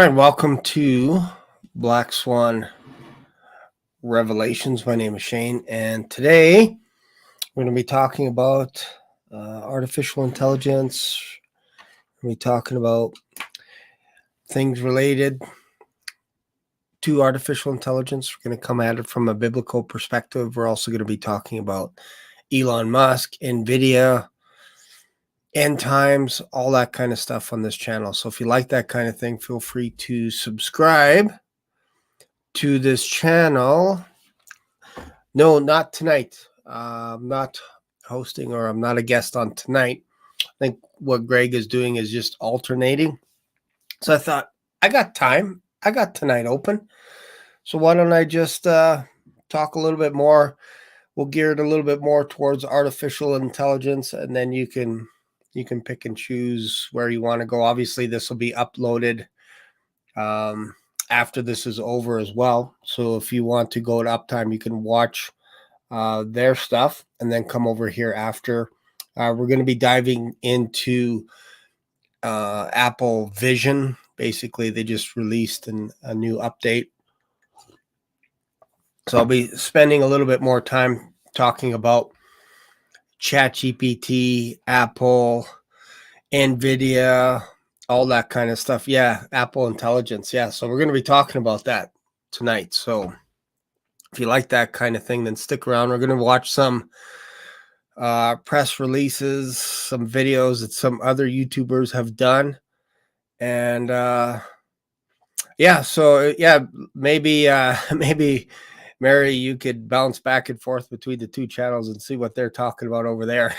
All right, welcome to Black Swan Revelations. My name is Shane, and today we're going to be talking about artificial intelligence. We're talking about things related to artificial intelligence. We're going to come at it from a biblical perspective. We're also going to be talking about Elon Musk, NVIDIA, end times, all that kind of stuff on this channel. So if you like that kind of thing, feel free to subscribe to this channel. No, not tonight. I'm not hosting, or I'm not a guest on tonight. I think what Greg is doing is just alternating. So I thought, I got time. I got tonight open. So why don't I just talk a little bit more? We'll gear it a little bit more towards artificial intelligence, and then you can pick and choose where you want to go. Obviously, this will be uploaded after this is over as well. So if you want to go to Uptime, you can watch their stuff and then come over here after. We're going to be diving into Apple Vision. Basically, they just released a new update. So I'll be spending a little bit more time talking about ChatGPT, Apple, NVIDIA, all that kind of stuff. Yeah, Apple Intelligence. Yeah, so we're going to be talking about that tonight. So if you like that kind of thing, then stick around. We're going to watch some press releases, some videos that some other YouTubers have done. And maybe maybe Mary, you could bounce back and forth between the two channels and see what they're talking about over there.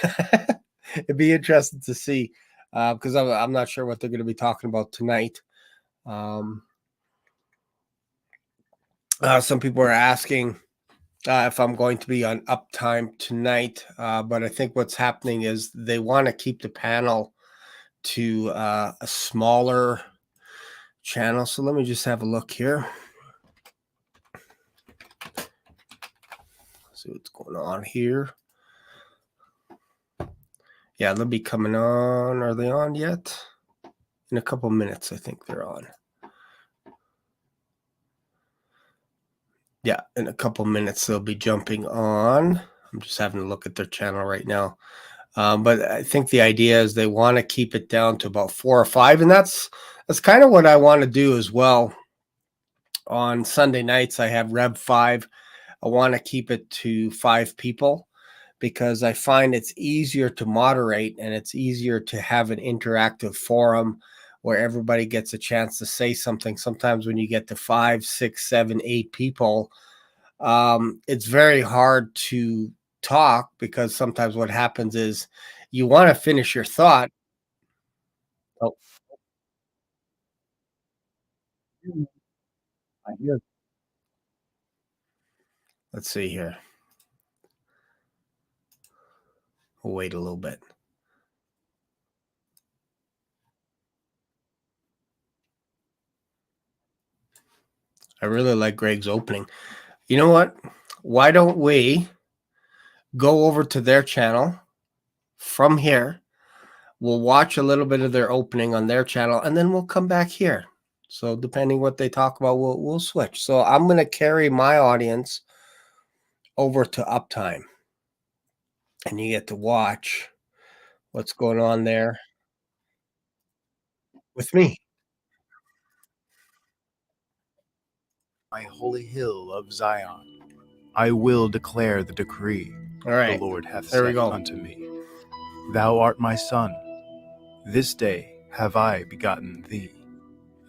It'd be interesting to see, because I'm not sure what they're going to be talking about tonight. Some people are asking if I'm going to be on Uptime tonight, but I think what's happening is they want to keep the panel to a smaller channel. So let me just have a look here. See what's going on here. Yeah, they'll be coming on. Are they on yet? In a couple minutes, I think they're on. Yeah, in a couple minutes, they'll be jumping on. I'm just having a look at their channel right now. But I think the idea is they want to keep it down to about 4 or 5. And that's kind of what I want to do as well. On Sunday nights, I have Rev 5. I want to keep it to 5 people, because I find it's easier to moderate and it's easier to have an interactive forum where everybody gets a chance to say something. Sometimes when you get to 5, 6, 7, 8 people, it's very hard to talk, because sometimes what happens is you want to finish your thought. Oh, I hear. Let's see here. We'll wait a little bit. I really like Greg's opening. You know what? Why don't we go over to their channel from here? We'll watch a little bit of their opening on their channel, and then we'll come back here. So depending what they talk about, we'll switch. So I'm going to carry my audience over to Uptime, and you get to watch what's going on there with me. My holy hill of Zion, I will declare the decree All right, the Lord hath there we said go. unto me. Thou art my son. This day have I begotten thee.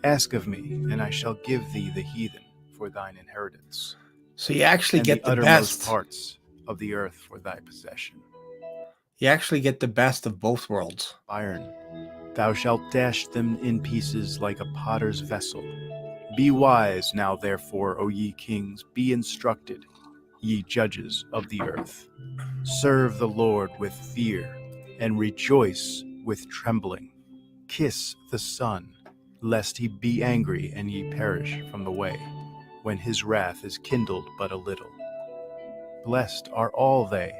Ask of me, and I shall give thee the heathen for thine inheritance, So you actually and get the the uttermost best. parts of the earth for thy possession. You actually get the best of both worlds. Iron, thou shalt dash them in pieces like a potter's vessel. Be wise now, therefore, O ye kings, be instructed, ye judges of the earth. Serve the Lord with fear, and rejoice with trembling. Kiss the Son, lest he be angry and ye perish from the way, when his wrath is kindled but a little. Blessed are all they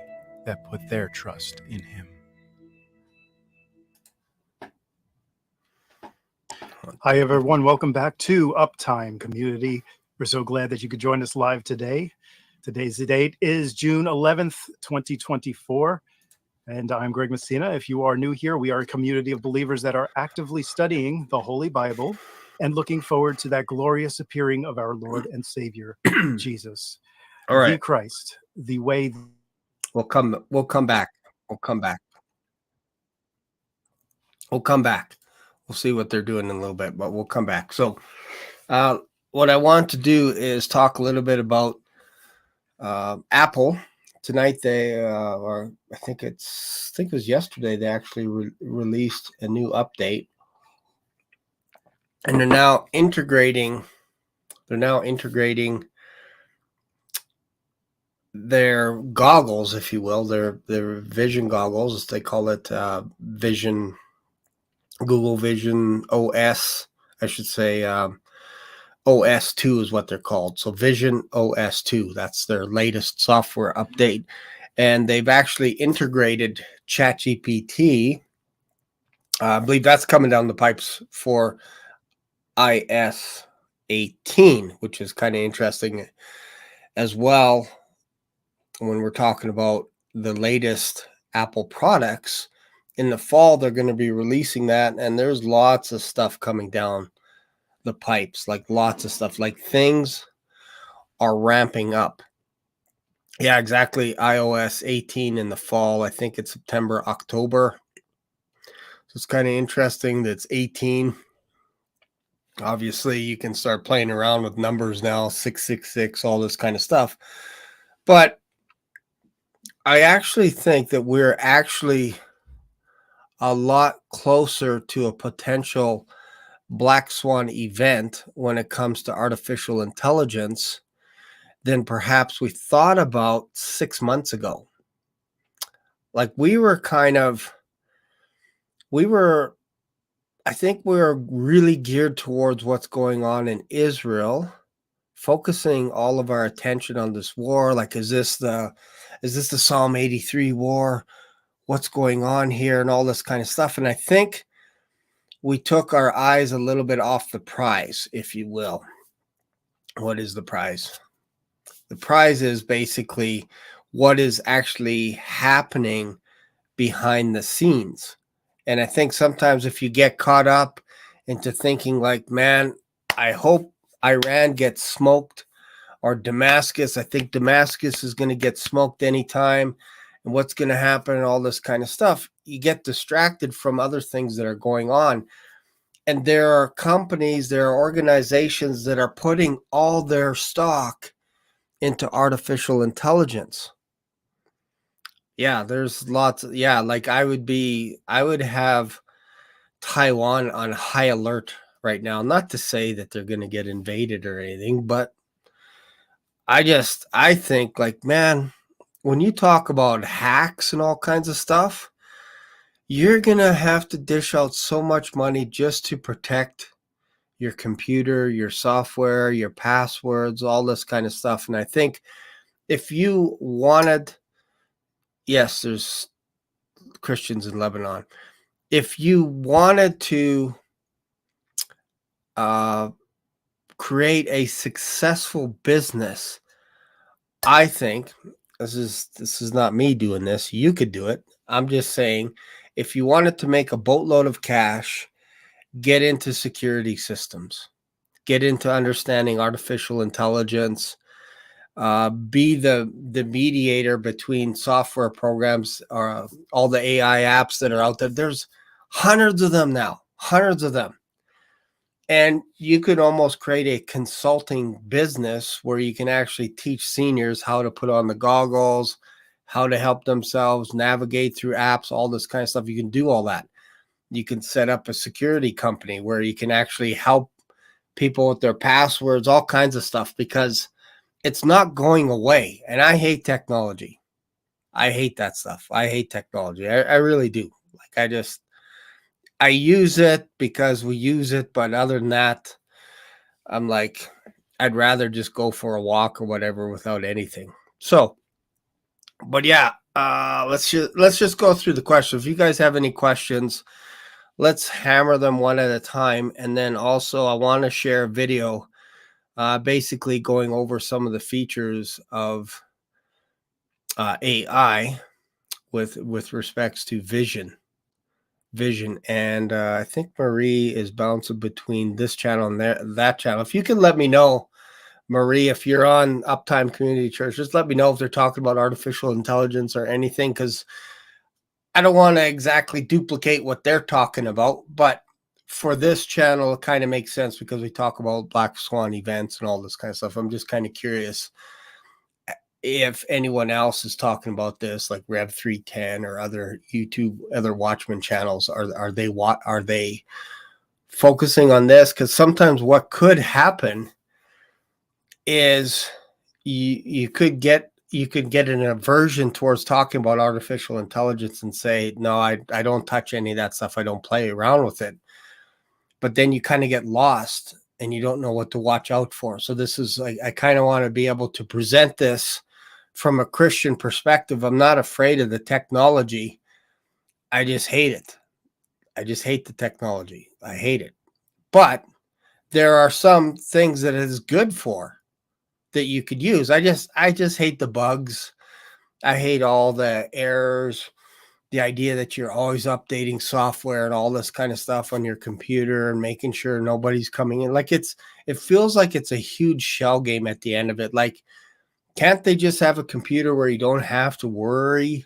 that put their trust in him. Hi, everyone. Welcome back to Uptime Community. We're so glad that you could join us live today. Today's date is June 11th, 2024. And I'm Greg Messina. If you are new here, we are a community of believers that are actively studying the Holy Bible and looking forward to that glorious appearing of our Lord and Savior, Jesus. All right. The Christ, the way. We'll come back. We'll come back. We'll see what they're doing in a little bit, but we'll come back. So what I want to do is talk a little bit about Apple. Tonight they or I think it was yesterday, they actually released a new update. And they're now integrating their goggles, if you will, their vision goggles, as they call it, Vision, Google Vision OS, I should say. OS 2 is what they're called. So Vision OS 2, that's their latest software update. And they've actually integrated ChatGPT. I believe that's coming down the pipes for iOS 18, which is kind of interesting as well. When we're talking about the latest Apple products, in the fall, they're going to be releasing that. And there's lots of stuff coming down the pipes, like lots of stuff, like things are ramping up. Yeah, exactly. iOS 18 in the fall. I think it's September, October. So it's kind of interesting that it's 18. Obviously, you can start playing around with numbers now, 666, all this kind of stuff. But I actually think that we're actually a lot closer to a potential Black Swan event when it comes to artificial intelligence than perhaps we thought about 6 months ago. Like I think we were really geared towards what's going on in Israel, focusing all of our attention on this war. Like, is this the Psalm 83 war? What's going on here and all this kind of stuff? And I think we took our eyes a little bit off the prize, if you will. What is the prize? The prize is basically what is actually happening behind the scenes. And I think sometimes if you get caught up into thinking like, man, I hope Iran gets smoked, or Damascus, I think Damascus is going to get smoked anytime, and what's going to happen and all this kind of stuff, you get distracted from other things that are going on. And there are companies, there are organizations that are putting all their stock into artificial intelligence. Yeah, there's lots. Like I would have Taiwan on high alert right now. Not to say that they're going to get invaded or anything, but I think, like, man, when you talk about hacks and all kinds of stuff, you're going to have to dish out so much money just to protect your computer, your software, your passwords, all this kind of stuff. And I think if you wanted, yes, there's Christians in Lebanon. If you wanted to create a successful business, I think this is not me doing this. You could do it. I'm just saying, if you wanted to make a boatload of cash, get into security systems, get into understanding artificial intelligence, be the mediator between software programs, or all the AI apps that are out there. There's hundreds of them now, hundreds of them. And you could almost create a consulting business where you can actually teach seniors how to put on the goggles, how to help themselves navigate through apps, all this kind of stuff. You can do all that. You can set up a security company where you can actually help people with their passwords, all kinds of stuff, because it's not going away. And I hate technology. I hate that stuff. I hate technology. I really do. Like, I use it because we use it. But other than that, I'm like, I'd rather just go for a walk or whatever without anything. So, but yeah, let's just go through the questions. If you guys have any questions, let's hammer them one at a time. And then also I want to share a video basically going over some of the features of AI with respects to vision. And I think Marie is bouncing between this channel and that channel. If you can let me know, Marie, if you're on Uptime Community Church, just let me know if they're talking about artificial intelligence or anything, because I don't want to exactly duplicate what they're talking about, but for this channel, it kind of makes sense because we talk about Black Swan events and all this kind of stuff. I'm just kind of curious if anyone else is talking about this, like Rev 310 or other YouTube, other Watchmen channels. Are they focusing on this? Because sometimes what could happen is you could get an aversion towards talking about artificial intelligence and say, no, I don't touch any of that stuff. I don't play around with it. But then you kind of get lost and you don't know what to watch out for. So this is like, I kind of want to be able to present this from a Christian perspective. I'm not afraid of the technology. I just hate it. I just hate the technology. I hate it. But there are some things that it is good for that you could use. I just hate the bugs. I hate all the errors, the idea that you're always updating software and all this kind of stuff on your computer and making sure nobody's coming in. Like it feels like it's a huge shell game at the end of it. Like, can't they just have a computer where you don't have to worry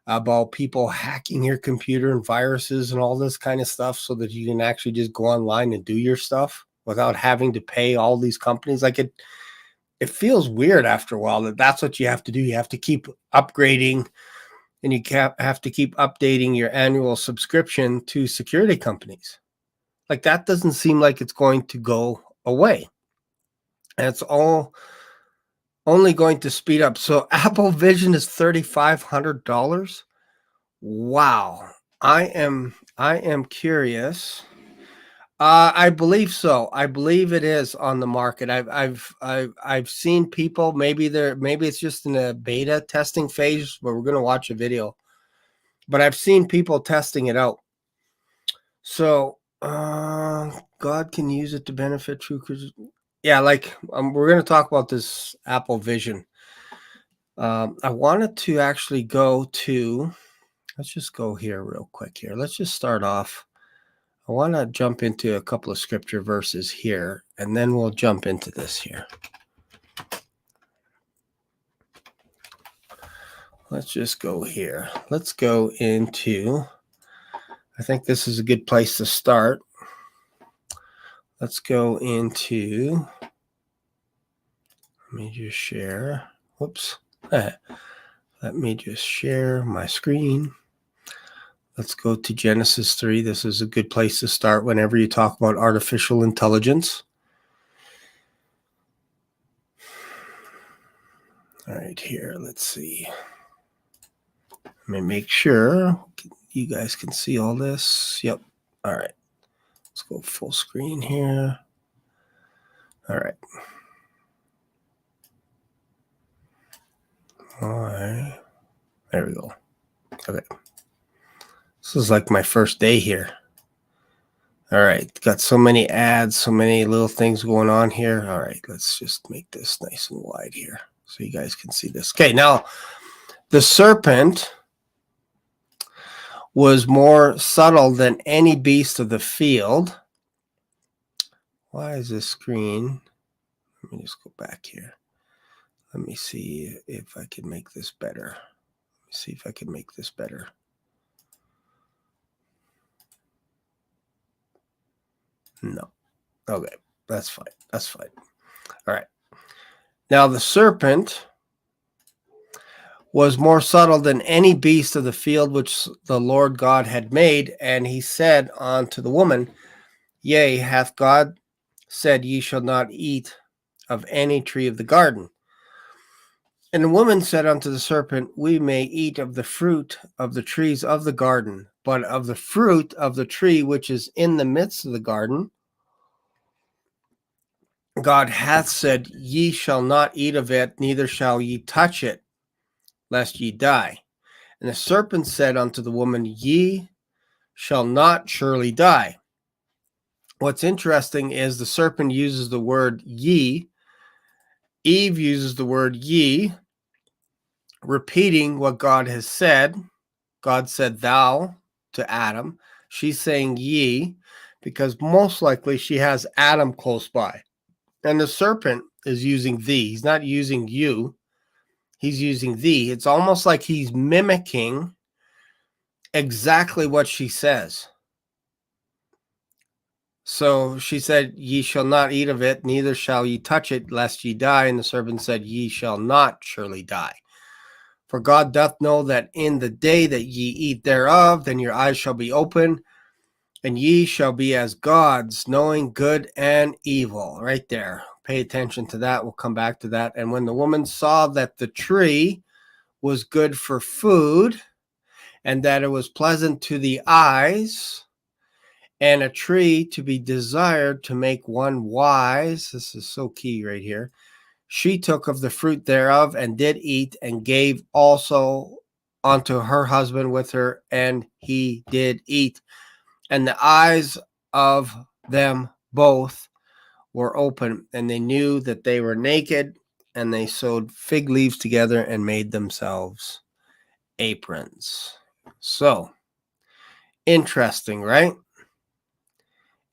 about people hacking your computer and viruses and all this kind of stuff, so that you can actually just go online and do your stuff without having to pay all these companies? Like it feels weird after a while that that's what you have to do. You have to keep upgrading, and you have to keep updating your annual subscription to security companies. Like that doesn't seem like it's going to go away. And it's only going to speed up. So Apple Vision is $3,500. Wow. I am curious. I believe so. I believe it is on the market. I've seen people, maybe it's just in a beta testing phase, but we're going to watch a video. But I've seen people testing it out. So God can use it to benefit true Christians. Yeah, like we're going to talk about this Apple Vision. I wanted to actually go to, let's just go here real quick here. Let's just start off. I want to jump into a couple of scripture verses here, and then we'll jump into this here. Let's just go here. Let's go into, I think this is a good place to start. Let's go into, let me just share. Whoops. Let me just share my screen. Let's go to Genesis 3. This is a good place to start whenever you talk about artificial intelligence. All right, here, let's see. Let me make sure you guys can see all this. Yep. All right. Let's go full screen here. All right. All right. There we go. Okay. This is like my first day here. All right. Got so many ads, so many little things going on here. All right. Let's just make this nice and wide here so you guys can see this. Okay. Now, the serpent was more subtle than any beast of the field. Why is this screen? Let me just go back here. Let me see if I can make this better. Let me see if I can make this better. No. Okay. That's fine. That's fine. All right. Now the serpent was more subtle than any beast of the field which the Lord God had made. And he said unto the woman, Yea, hath God said, Ye shall not eat of any tree of the garden. And the woman said unto the serpent, We may eat of the fruit of the trees of the garden, but of the fruit of the tree which is in the midst of the garden, God hath said, Ye shall not eat of it, neither shall ye touch it, lest ye die. And the serpent said unto the woman, Ye shall not surely die. What's interesting is the serpent uses the word ye. Eve uses the word ye, repeating what God has said. God said thou to Adam. She's saying ye because most likely she has Adam close by. And the serpent is using thee. He's not using you. He's using thee. It's almost like he's mimicking exactly what she says. So she said, ye shall not eat of it, neither shall ye touch it, lest ye die. And the serpent said, ye shall not surely die. For God doth know that in the day that ye eat thereof, then your eyes shall be open, and ye shall be as gods, knowing good and evil. Right there. Pay attention to that. We'll come back to that. And when the woman saw that the tree was good for food, and that it was pleasant to the eyes, and a tree to be desired to make one wise. This is so key right here. She took of the fruit thereof and did eat, and gave also unto her husband with her, and he did eat. And the eyes of them both were open, and they knew that they were naked, and they sewed fig leaves together and made themselves aprons. So, interesting, right?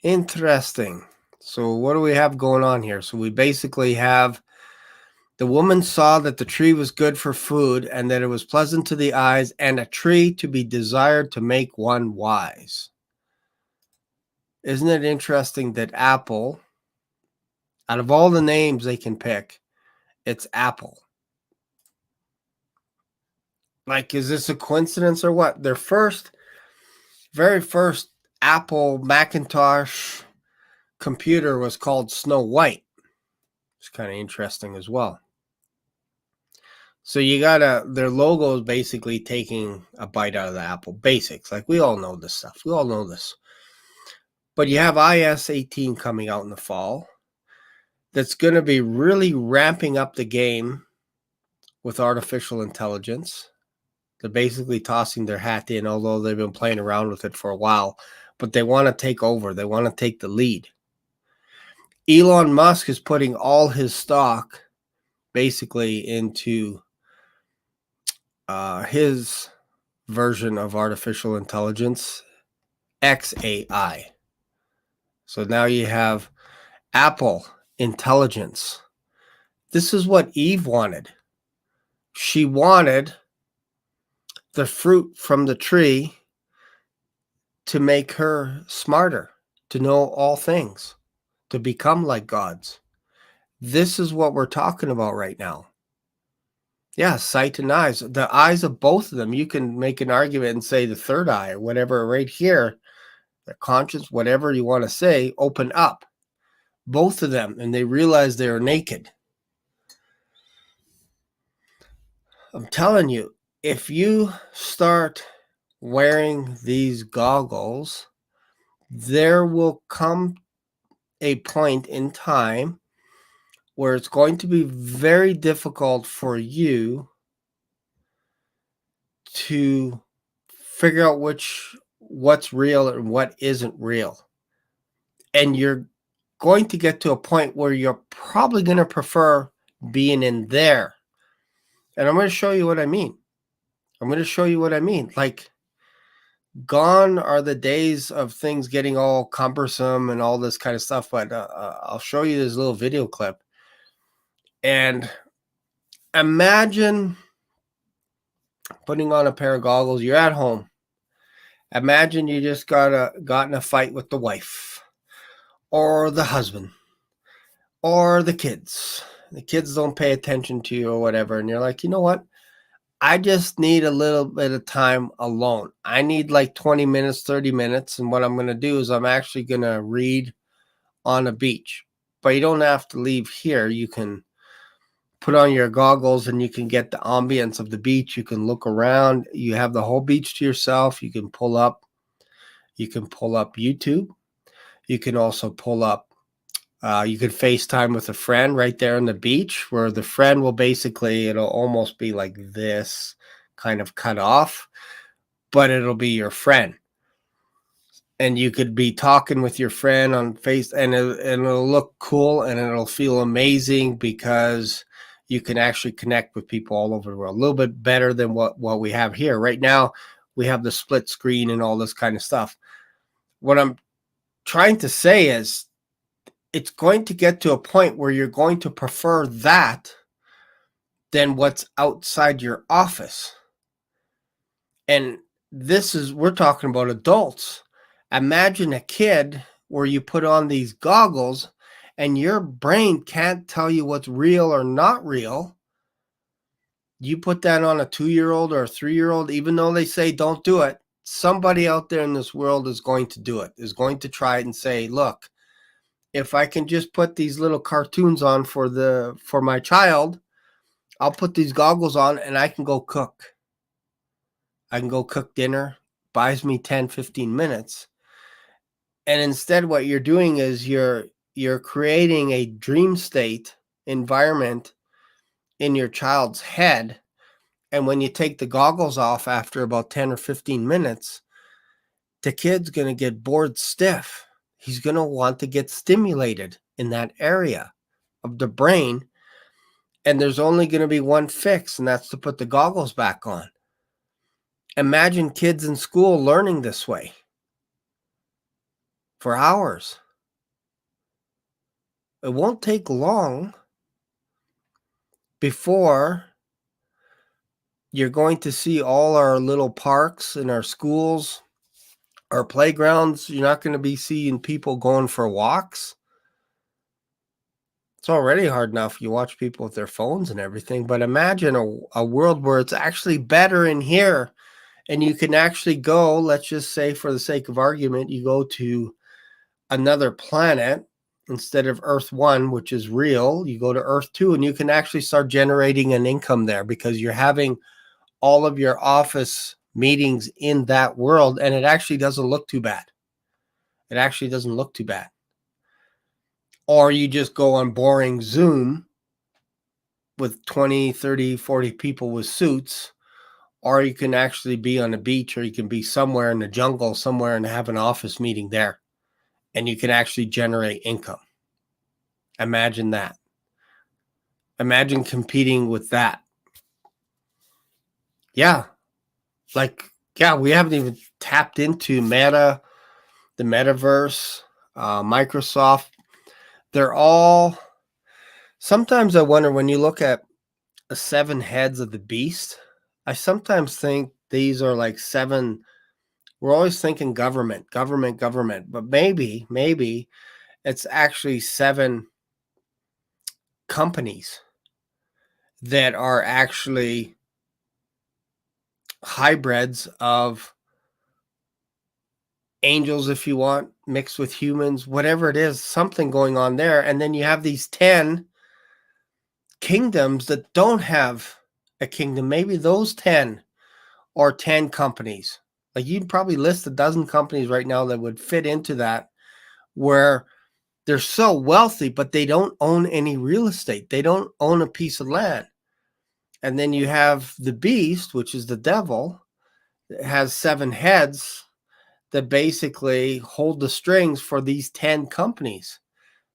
Interesting. So what do we have going on here? So we basically have the woman saw that the tree was good for food, and that it was pleasant to the eyes, and a tree to be desired to make one wise. Isn't it interesting that Apple, out of all the names they can pick, it's Apple? Like, is this a coincidence or what? Their very first Apple Macintosh computer was called Snow White. It's kind of interesting as well. So you gotta, their logo is basically taking a bite out of the Apple basics. Like, we all know this stuff. We all know this. But you have iOS 18 coming out in the fall. That's going to be really ramping up the game with artificial intelligence. They're basically tossing their hat in, although they've been playing around with it for a while. But they want to take over. They want to take the lead. Elon Musk is putting all his stock basically into his version of artificial intelligence, XAI. So now you have Apple intelligence. This is what Eve wanted. She wanted the fruit from the tree to make her smarter, to know all things, to become like gods. This is what we're talking about right now. Yeah, sight and eyes. The eyes of both of them. You can make an argument and say the third eye or whatever right here, the conscience, whatever you want to say, open up. Both of them, and they realize they're naked. I'm telling you, if you start wearing these goggles, there will come a point in time where it's going to be very difficult for you to figure out what's real and what isn't real. And you're going to get to a point where you're probably going to prefer being in there. And I'm going to show you what I mean. Like, gone are the days of things getting all cumbersome and all this kind of stuff. But I'll show you this little video clip. And imagine putting on a pair of goggles. You're at home. Imagine you just got in a fight with the wife or the husband or the kids. The kids don't pay attention to you or whatever. And you're like, you know what? I just need a little bit of time alone. I need like 20 minutes, 30 minutes. And what I'm going to do is I'm actually going to read on a beach. But you don't have to leave here. You can put on your goggles and you can get the ambience of the beach. You can look around. You have the whole beach to yourself. You can pull up YouTube. You can also pull up, you could FaceTime with a friend right there on the beach, where the friend will basically, it'll almost be like this, kind of cut off, but it'll be your friend. and you could be talking with your friend on face, and it'll look cool, and it'll feel amazing because you can actually connect with people all over the world. A little bit better than what we have here. Right now, we have the split screen and all this kind of stuff. What I'm trying to say is it's going to get to a point where you're going to prefer that than what's outside your office. And we're talking about adults. Imagine a kid where you put on these goggles and your brain can't tell you what's real or not real. You put that on a 2-year-old or a 3-year-old, even though they say don't do it, somebody out there in this world is going to do it, is going to try it and say, look, if I can just put these little cartoons on for my child, I'll put these goggles on and I can go cook. I can go cook dinner, buys me 10, 15 minutes. And instead what you're doing is you're creating a dream state environment in your child's head. And when you take the goggles off after about 10 or 15 minutes, the kid's going to get bored stiff. He's going to want to get stimulated in that area of the brain. And there's only going to be one fix, and that's to put the goggles back on. Imagine kids in school learning this way for hours. It won't take long before you're going to see all our little parks in our schools, our playgrounds. You're not going to be seeing people going for walks. It's already hard enough. You watch people with their phones and everything, but imagine a world where it's actually better in here. And you can actually go, let's just say for the sake of argument, you go to another planet instead of Earth 1, which is real. You go to Earth 2 and you can actually start generating an income there because you're having all of your office meetings in that world. And it actually doesn't look too bad. It actually doesn't look too bad. Or you just go on boring Zoom with 20, 30, 40 people with suits. Or you can actually be on the beach, or you can be somewhere in the jungle somewhere and have an office meeting there. And you can actually generate income. Imagine that. Imagine competing with that. Yeah. We haven't even tapped into Meta, the metaverse, Microsoft. They're all, sometimes I wonder when you look at the 7 heads of the beast, I sometimes think these are like 7. We're always thinking government, but maybe it's actually 7 companies that are actually hybrids of angels, if you want, mixed with humans, whatever it is, something going on there. And then you have these 10 kingdoms that don't have a kingdom. Maybe those 10 or 10 companies. Like you'd probably list a dozen companies right now that would fit into that, where they're so wealthy, but they don't own any real estate. They don't own a piece of land. And then you have the beast, which is the devil. It has 7 heads that basically hold the strings for these 10 companies.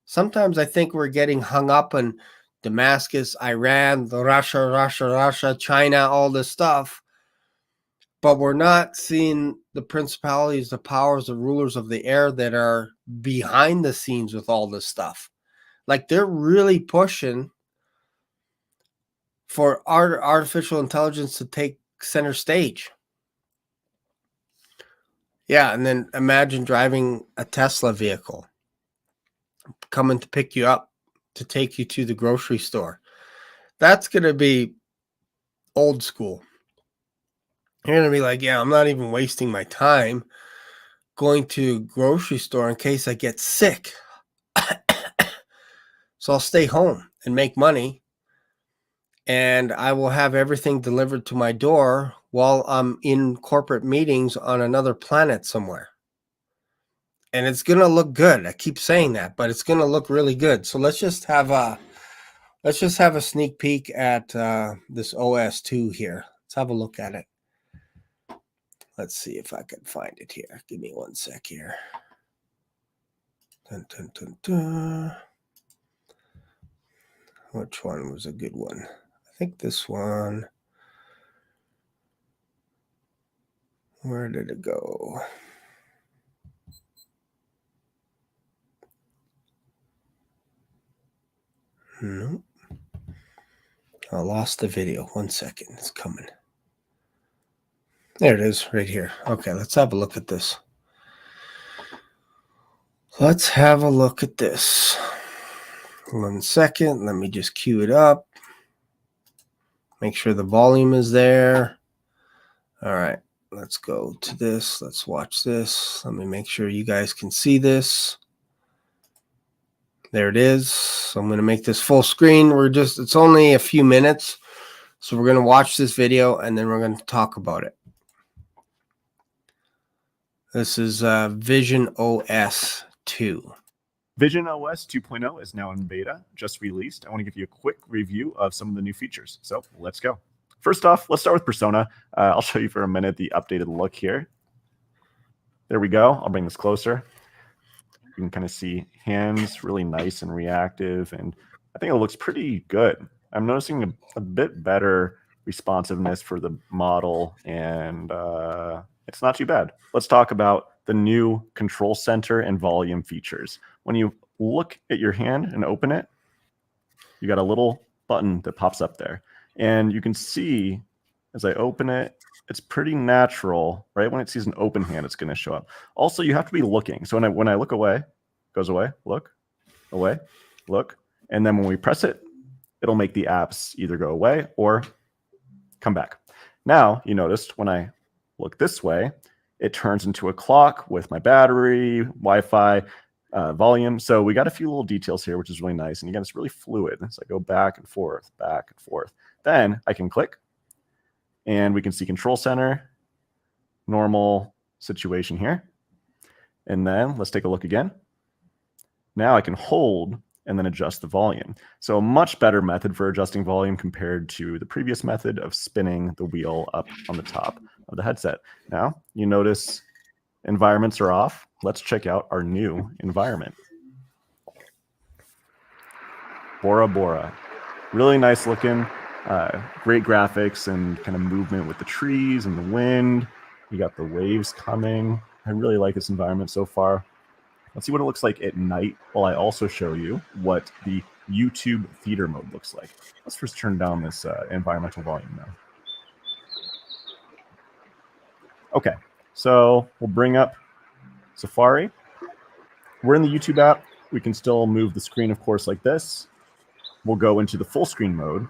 Sometimes I think we're getting hung up in Damascus, Iran, Russia, China, all this stuff. But we're not seeing the principalities, the powers, the rulers of the air that are behind the scenes with all this stuff. Like they're really pushing for artificial intelligence to take center stage. Yeah, and then imagine driving a Tesla vehicle coming to pick you up to take you to the grocery store. That's going to be old school. You're going to be like, yeah, I'm not even wasting my time going to grocery store in case I get sick. So I'll stay home and make money, and I will have everything delivered to my door while I'm in corporate meetings on another planet somewhere. And it's going to look good. I keep saying that, but it's going to look really good. So let's just have a sneak peek at this OS 2 here. Let's have a look at it. Let's see if I can find it here. Give me one sec here. Dun, dun, dun, dun. Which one was a good one? I think this one. Where did it go? Nope. I lost the video. 1 second. It's coming. There it is, right here. Okay, let's have a look at this. Let's have a look at this. 1 second. Let me just cue it up. Make sure the volume is there. All right, let's go to this. Let's watch this. Let me make sure you guys can see this. There it is. So I'm going to make this full screen. It's only a few minutes. So we're going to watch this video and then we're going to talk about it. This is Vision OS 2. Vision OS 2.0 is now in beta, just released. I want to give you a quick review of some of the new features. So let's go. First off, let's start with Persona. I'll show you for a minute the updated look here. There we go. I'll bring this closer. You can kind of see hands really nice and reactive, and I think it looks pretty good. I'm noticing a bit better responsiveness for the model, and it's not too bad. Let's talk about the new control center and volume features. When you look at your hand and open it, you got a little button that pops up there. And you can see as I open it, it's pretty natural, right? When it sees an open hand, it's going to show up. Also, you have to be looking. So when I look away, it goes away, look, away, look. And then when we press it, it'll make the apps either go away or come back. Now, you noticed when I look this way, it turns into a clock with my battery, Wi-Fi, volume. So we got a few little details here, which is really nice. And again, it's really fluid. So I go back and forth, back and forth. Then I can click and we can see control center, normal situation here. And then let's take a look again. Now I can hold and then adjust the volume. So a much better method for adjusting volume compared to the previous method of spinning the wheel up on the top of the headset. Now you notice environments are off. Let's check out our new environment. Bora Bora. Really nice looking, great graphics and kind of movement with the trees and the wind. You got the waves coming. I really like this environment so far. Let's see what it looks like at night while I also show you what the YouTube theater mode looks like. Let's first turn down this environmental volume now. Okay, so we'll bring up Safari. We're in the YouTube app. We can still move the screen, of course, like this. We'll go into the full screen mode.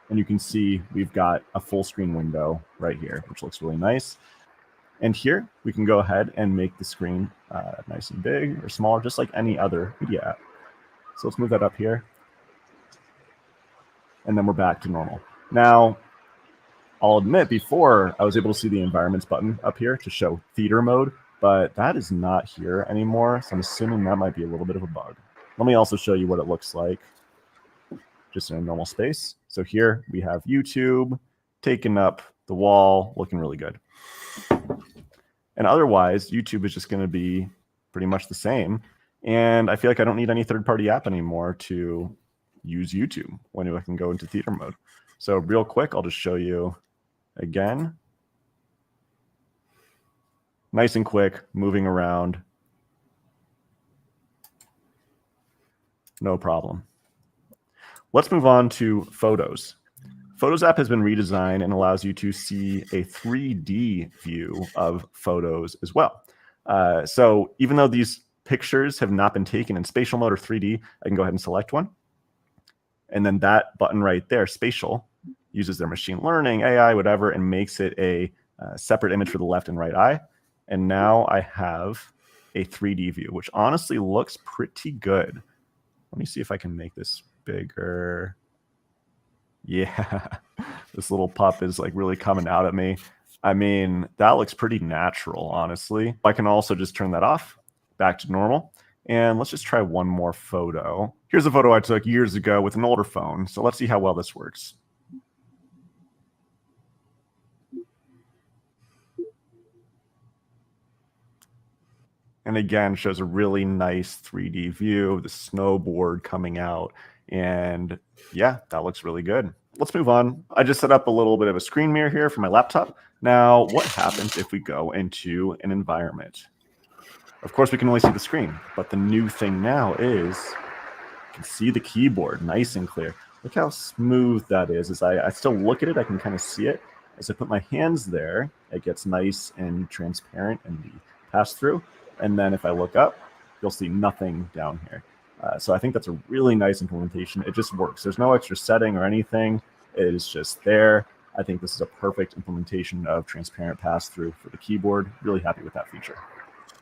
And you can see we've got a full screen window right here, which looks really nice. And here we can go ahead and make the screen nice and big or smaller, just like any other media app. So let's move that up here. And then we're back to normal. Now, I'll admit before I was able to see the environments button up here to show theater mode, but that is not here anymore. So I'm assuming that might be a little bit of a bug. Let me also show you what it looks like just in a normal space. So here we have YouTube taking up the wall, looking really good. And otherwise, YouTube is just going to be pretty much the same. And I feel like I don't need any third-party app anymore to use YouTube when I can go into theater mode. So real quick, I'll just show you again. Nice and quick, moving around. No problem. Let's move on to Photos. Photos app has been redesigned and allows you to see a 3D view of photos as well. So even though these pictures have not been taken in spatial mode or 3D, I can go ahead and select one. And then that button right there, spatial, uses their machine learning, AI, whatever, and makes it a separate image for the left and right eye. And now I have a 3D view, which honestly looks pretty good. Let me see if I can make this bigger. Yeah, this little pup is like really coming out at me. I mean, that looks pretty natural, honestly. I can also just turn that off, back to normal. And let's just try one more photo. Here's a photo I took years ago with an older phone. So let's see how well this works. And again, shows a really nice 3D view of the snowboard coming out. And yeah, that looks really good. Let's move on. I just set up a little bit of a screen mirror here for my laptop. Now, what happens if we go into an environment? Of course, we can only see the screen, but the new thing now is you can see the keyboard nice and clear. Look how smooth that is. As I still look at it, I can kind of see it. As I put my hands there, it gets nice and transparent in the pass-through. And then if I look up, you'll see nothing down here. So I think that's a really nice implementation. It just works. There's no extra setting or anything. It is just there. I think this is a perfect implementation of transparent pass-through for the keyboard. Really happy with that feature.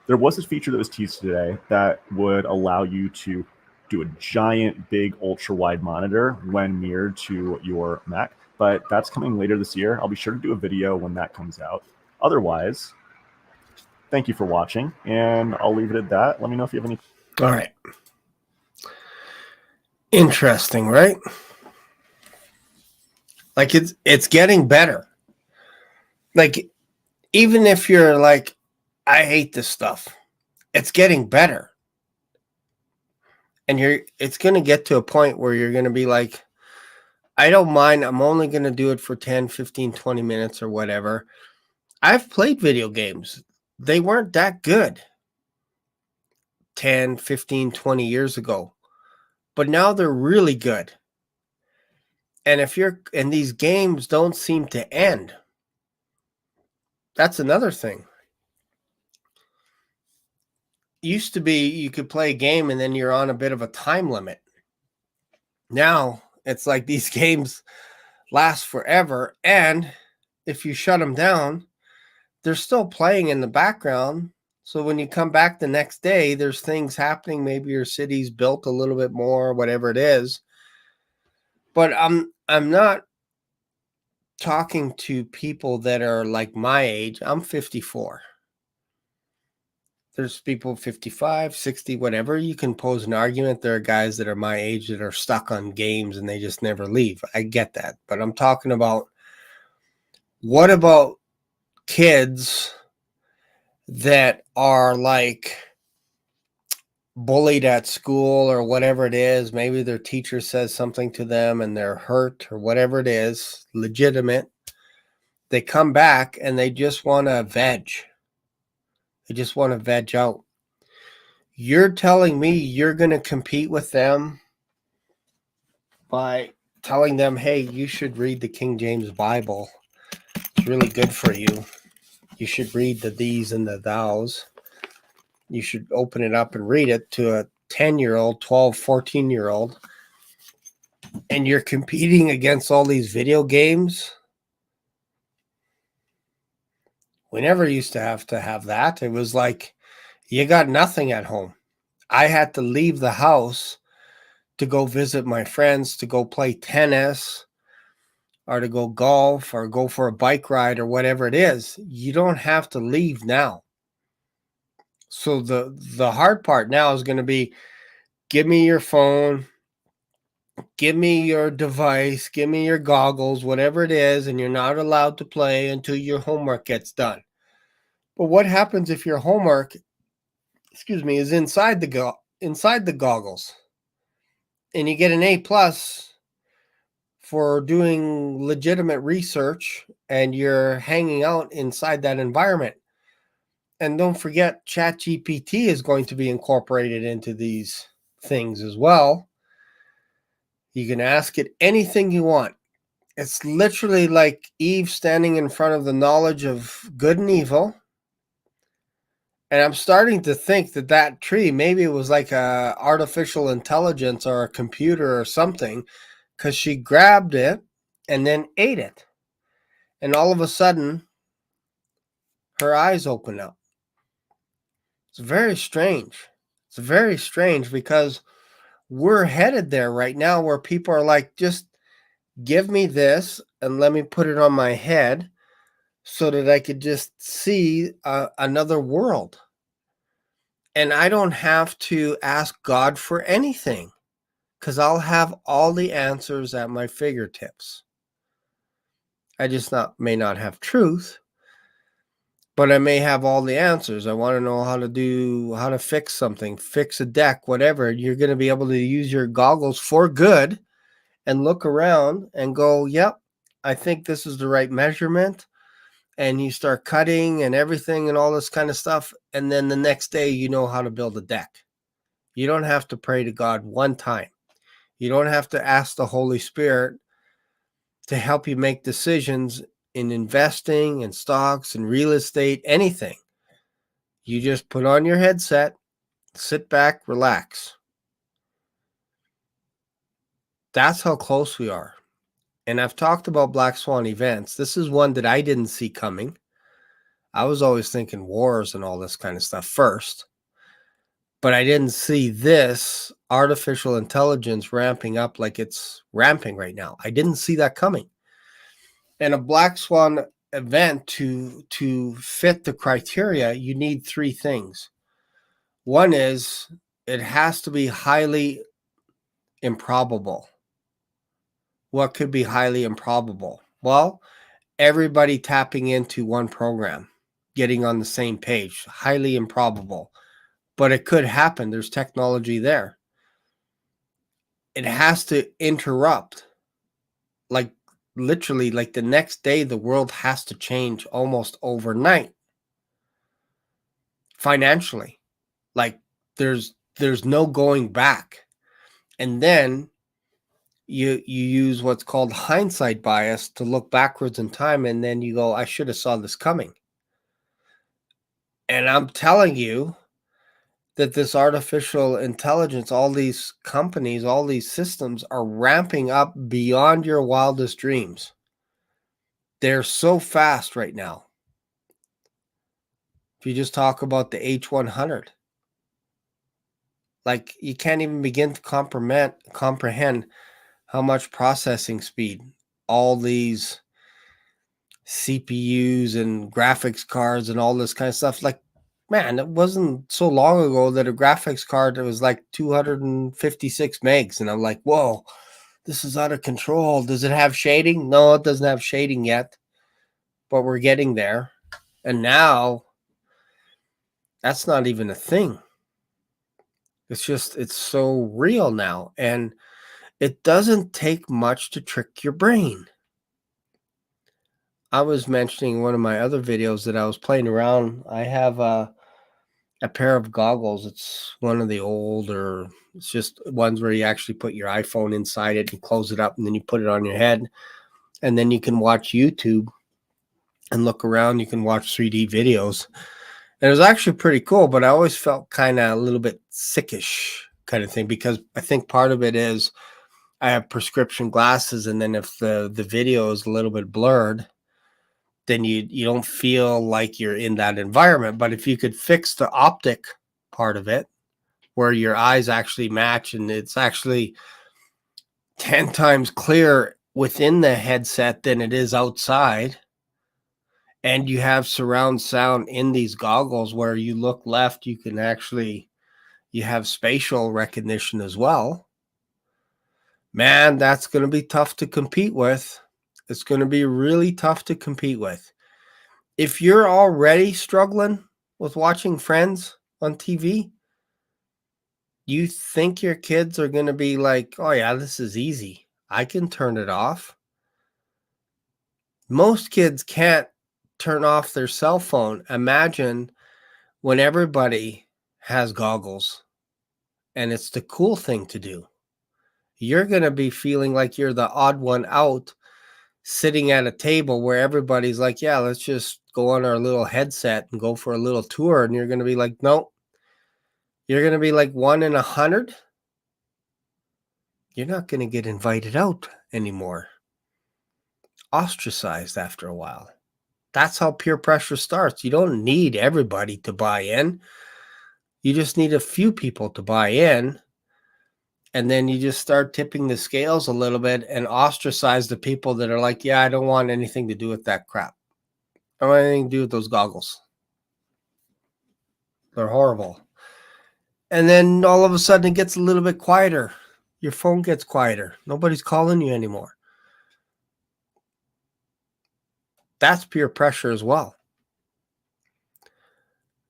There was this feature that was teased today that would allow you to do a giant, big, ultra-wide monitor when mirrored to your Mac, but that's coming later this year. I'll be sure to do a video when that comes out. Otherwise, thank you for watching, and I'll leave it at that. Let me know if you have any. All right. Interesting, right? Like it's getting better. Like even if you're like, I hate this stuff, it's getting better. And it's going to get to a point where you're going to be like, I don't mind. I'm only going to do it for 10, 15, 20 minutes or whatever. I've played video games. They weren't that good 10, 15, 20 years ago. But now they're really good. And these games don't seem to end. That's another thing. Used to be you could play a game and then you're on a bit of a time limit. Now it's like these games last forever. And if you shut them down, they're still playing in the background. So when you come back the next day, there's things happening. Maybe your city's built a little bit more, whatever it is. But I'm not talking to people that are like my age. I'm 54. There's people 55, 60, whatever. You can pose an argument. There are guys that are my age that are stuck on games and they just never leave. I get that. But I'm talking about, what about kids that are like bullied at school or whatever it is? Maybe their teacher says something to them and they're hurt or whatever it is, legitimate. They come back and they just want to veg. They just want to veg out. You're telling me you're going to compete with them by telling them, hey, you should read the King James Bible. It's really good for you. You should read the these and the thous. You should open it up and read it to a 10-year-old, 12, 14-year-old. And you're competing against all these video games. We never used to have that. It was like you got nothing at home. I had to leave the house to go visit my friends, to go play tennis, or to go golf, or go for a bike ride, or whatever it is. You don't have to leave now. So the hard part now is going to be, give me your phone, give me your device, give me your goggles, whatever it is, and you're not allowed to play until your homework gets done. But what happens if your homework, is inside the goggles, and you get an A+ for doing legitimate research, and you're hanging out inside that environment? And don't forget, ChatGPT is going to be incorporated into these things as well. You can ask it anything you want. It's literally like Eve standing in front of the knowledge of good and evil. And I'm starting to think that tree, maybe it was like a artificial intelligence or a computer or something, because she grabbed it and then ate it. And all of a sudden, her eyes open up. It's very strange. It's very strange, because we're headed there right now where people are like, just give me this and let me put it on my head so that I could just see another world. And I don't have to ask God for anything, because I'll have all the answers at my fingertips. I just may not have truth, but I may have all the answers. I want to know how to fix something, fix a deck, whatever. You're going to be able to use your goggles for good and look around and go, yep, I think this is the right measurement. And you start cutting and everything and all this kind of stuff. And then the next day, you know how to build a deck. You don't have to pray to God one time. You don't have to ask the Holy Spirit to help you make decisions in investing in stocks and real estate, anything. You just put on your headset, sit back, relax. That's how close we are. And I've talked about Black Swan events. This is one that I didn't see coming. I was always thinking wars and all this kind of stuff first. But I didn't see this artificial intelligence ramping up like it's ramping right now. I didn't see that coming. And a Black Swan event to fit the criteria, you need three things. One is it has to be highly improbable. What could be highly improbable? Well, everybody tapping into one program, getting on the same page, highly improbable. But it could happen. There's technology there. It has to interrupt. Like literally, like the next day, the world has to change almost overnight. Financially. Like there's no going back. And then you use what's called hindsight bias to look backwards in time, and then you go, I should have saw this coming. And I'm telling you that this artificial intelligence, all these companies, all these systems are ramping up beyond your wildest dreams. They're so fast right now. If you just talk about the H100, like you can't even begin to comprehend how much processing speed all these CPUs and graphics cards and all this kind of stuff. Like, man, it wasn't so long ago that a graphics card that was like 256 megs. And I'm like, whoa, this is out of control. Does it have shading? No, it doesn't have shading yet, but we're getting there. And now that's not even a thing. It's so real now. And it doesn't take much to trick your brain. I was mentioning in one of my other videos that I was playing around. I have a pair of goggles. It's one of the older, it's just ones where you actually put your iPhone inside it and close it up, and then you put it on your head. And then you can watch YouTube and look around. You can watch 3D videos. And it was actually pretty cool, but I always felt kind of a little bit sickish kind of thing, because I think part of it is I have prescription glasses, and then if the video is a little bit blurred, then you don't feel like you're in that environment. But if you could fix the optic part of it, where your eyes actually match and it's actually 10 times clearer within the headset than it is outside, and you have surround sound in these goggles where you look left, you can actually, you have spatial recognition as well. Man, that's going to be tough to compete with. It's going to be really tough to compete with. If you're already struggling with watching Friends on TV, you think your kids are going to be like, oh yeah, this is easy. I can turn it off. Most kids can't turn off their cell phone. Imagine when everybody has goggles and it's the cool thing to do. You're going to be feeling like you're the odd one out, sitting at a table where everybody's like, yeah, let's just go on our little headset and go for a little tour. And you're going to be like, no, you're going to be like 1 in 100. You're not going to get invited out anymore. Ostracized after a while. That's how peer pressure starts. You don't need everybody to buy in. You just need a few people to buy in. And then you just start tipping the scales a little bit and ostracize the people that are like, yeah, I don't want anything to do with that crap. I don't want anything to do with those goggles. They're horrible. And then all of a sudden it gets a little bit quieter. Your phone gets quieter. Nobody's calling you anymore. That's peer pressure as well.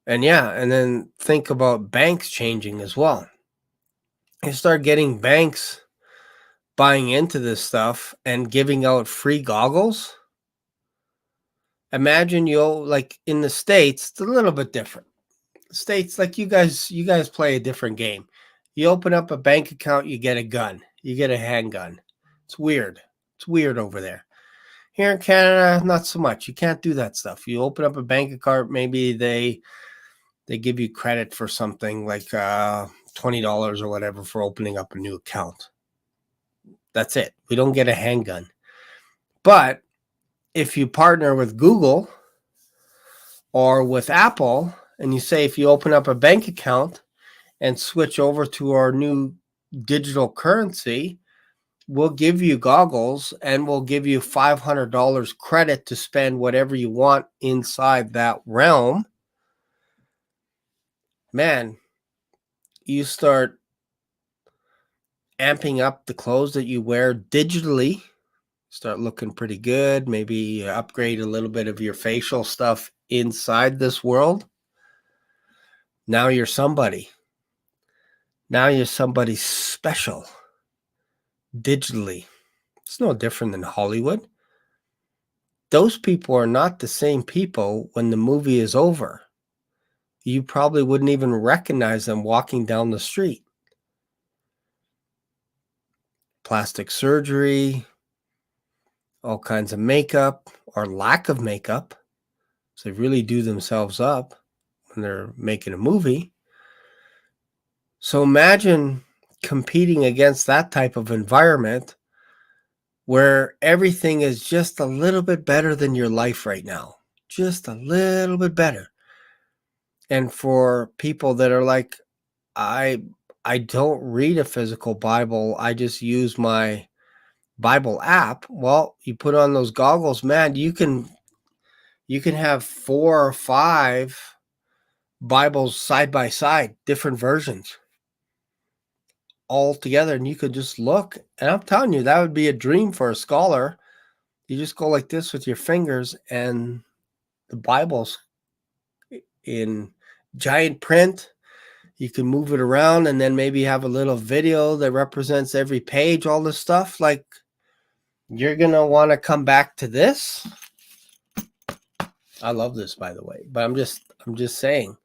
And yeah, and then think about banks changing as well. You start getting banks buying into this stuff and giving out free goggles. Imagine you'll, like, in the States, it's a little bit different. States, like, you guys play a different game. You open up a bank account, you get a gun, you get a handgun. It's weird. It's weird over there. Here in Canada, not so much. You can't do that stuff. You open up a bank account, maybe they give you credit for something like $20 or whatever for opening up a new account. That's it. We don't get a handgun. But if you partner with Google or with Apple, and you say, if you open up a bank account and switch over to our new digital currency, we'll give you goggles and we'll give you $500 credit to spend whatever you want inside that realm. Man, you start amping up the clothes that you wear digitally, start looking pretty good. Maybe upgrade a little bit of your facial stuff inside this world. Now you're somebody. Now you're somebody special digitally. It's no different than Hollywood. Those people are not the same people when the movie is over. You probably wouldn't even recognize them walking down the street. Plastic surgery, all kinds of makeup or lack of makeup. So they really do themselves up when they're making a movie. So imagine competing against that type of environment where everything is just a little bit better than your life right now. Just a little bit better. And for people that are like, I don't read a physical Bible, I just use my Bible app. Well, you put on those goggles, man, you can have 4 or 5 Bibles side by side, different versions, all together, and you could just look. And I'm telling you, that would be a dream for a scholar. You just go like this with your fingers, and the Bible's in giant print. You can move it around, and then maybe have a little video that represents every page, all this stuff. Like, you're gonna want to come back to this. I love this, by the way, but I'm just saying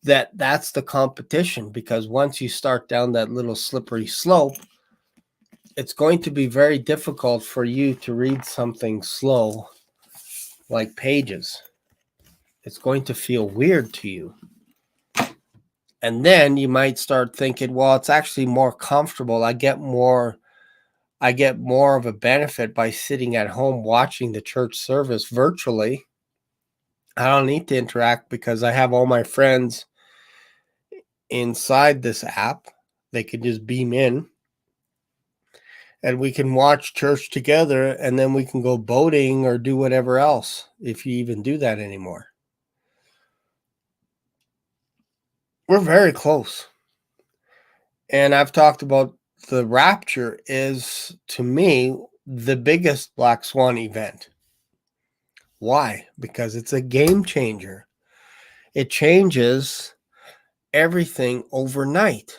that that's the competition, because once you start down that little slippery slope, it's going to be very difficult for you to read something slow like Pages. It's going to feel weird to you. And then you might start thinking, well, it's actually more comfortable. I get more of a benefit by sitting at home watching the church service virtually. I don't need to interact because I have all my friends inside this app. They can just beam in and we can watch church together, and then we can go boating or do whatever else, if you even do that anymore. We're very close. And I've talked about the rapture is, to me, the biggest Black Swan event. Why? Because it's a game changer. It changes everything overnight.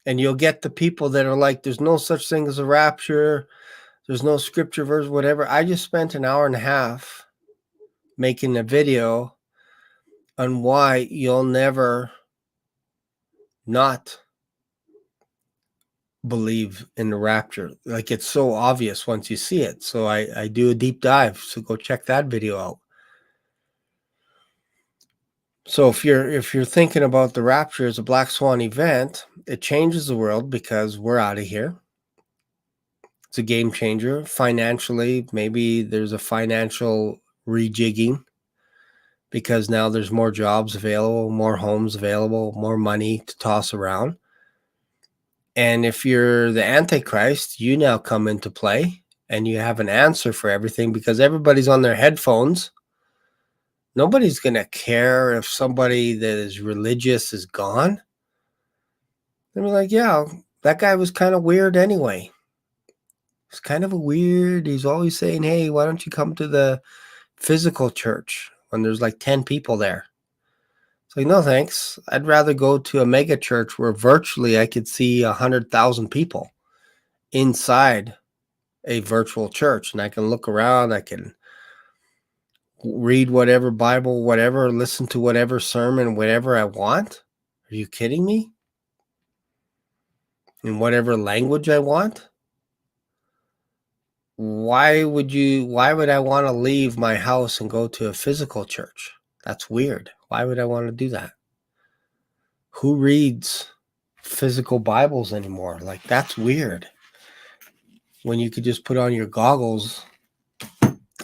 And you'll get the people that are like, there's no such thing as a rapture. There's no scripture verse, whatever. I just spent an hour and a half making a video on why you'll never not believe in the rapture. Like, it's so obvious once you see it. So I do a deep dive. So go check that video out. So if you're thinking about the rapture as a Black Swan event, it changes the world because we're out of here. It's a game changer. Financially, maybe there's a financial rejigging because now there's more jobs available, more homes available, more money to toss around. And if you're the Antichrist, you now come into play and you have an answer for everything because everybody's on their headphones. Nobody's going to care if somebody that is religious is gone. They're like, yeah, that guy was kind of weird anyway. He's kind of weird. He's always saying, hey, why don't you come to the physical church when there's like 10 people there? It's like, no, thanks. I'd rather go to a mega church where virtually I could see 100,000 people inside a virtual church, and I can look around. I can read whatever Bible, whatever, listen to whatever sermon, whatever I want. Are you kidding me? In whatever language I want? Why would I want to leave my house and go to a physical church? That's weird. Why would I want to do that? Who reads physical Bibles anymore? Like, that's weird. When you could just put on your goggles